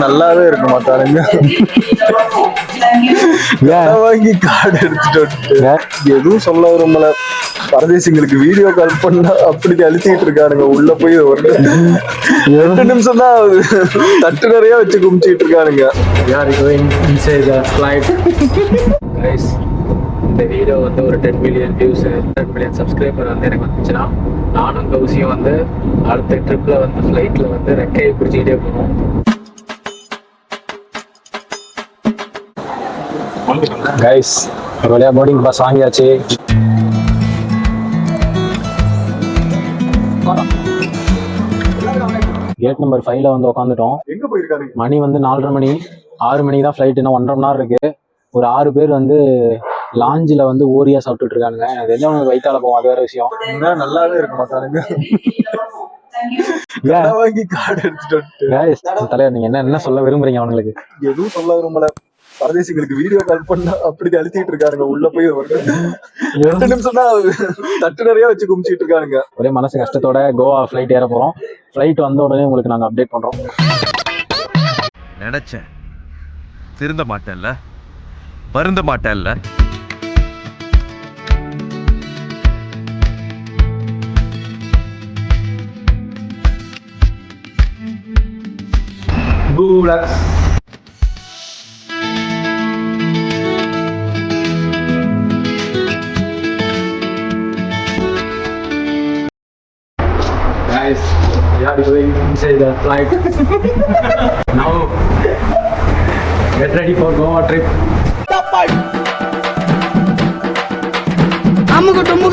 நல்லாவே இருக்க மாட்டானுங்க. வாங்கி கார்டு எடுத்துட்டு எதுவும் சொல்ல விரும்பல. பரதேசிங்களுக்கு வீடியோ கால் பண்ணா அப்படி அழுத்திட்டு இருக்கானுங்க. உள்ள போய் ஒரு 2 நிமிஷம் தான் தட்டு நிறைய வச்சு குமிச்சிட்டு இருக்கானுங்க. இந்த வீடியோ வந்து ஒரு 10 மில்லியன் வியூஸ் 10 மில்லியன் சப்ஸ்கிரைபர் வந்து எனக்கு வந்துச்சுன்னா நானும் கௌசியும் வந்து அடுத்த ட்ரிப்ல வந்து ஃப்ளைட்ல வந்து ரெக்கையை பிடிச்சிக்கிட்டே போகணும். கைஸ் ஒரு வழியா போர்டிங் பாஸ் வாங்கியாச்சு. கேட் நம்பர் 5ல வந்து உட்காந்துட்டோம். எங்க போயிருக்காரு? மணி வந்து 4:30 மணி. 6 மணிக்கு தான் ஃப்ளைட், இன்னும் 1.5 மணி நேரம் இருக்கு. ஒரு 6 பேர் வந்து லாஞ்சில வந்து ஓரியா சாப்பிட்டுட்டு இருக்கானுங்க. அது எல்லாம் வயிற்றால போகும், அது வேற விஷயம். நல்லாவே இருக்க மாட்டானுங்க. வாங்கி கார்டு எடுத்துட்டு தலைவர் நீங்க என்ன சொல்ல விரும்புறீங்க? அவங்களுக்கு எதுவும் சொல்ல விரும்பல. பரதேசிங்களுக்கு வீடியோ கால் பண்ணா அப்படி அழுத்திட்டு இருக்காருங்க. உள்ள போய் ஒரு 2 நிமிஷம் தான் தட்டு நிறைய வச்சு குமிச்சிட்டு இருக்காருங்க. ஒரே மனசு கஷ்டத்தோட கோவா ஃப்ளைட் ஏற போறோம். ஃப்ளைட் வந்த உடனே உங்களுக்கு நாங்க அப்டேட் பண்றோம். நினைச்சேன் திருந்த மாட்டேன்ல, வருந்த மாட்டேன்ல. Guys, we are going inside the flight. Now, get ready for Goa trip.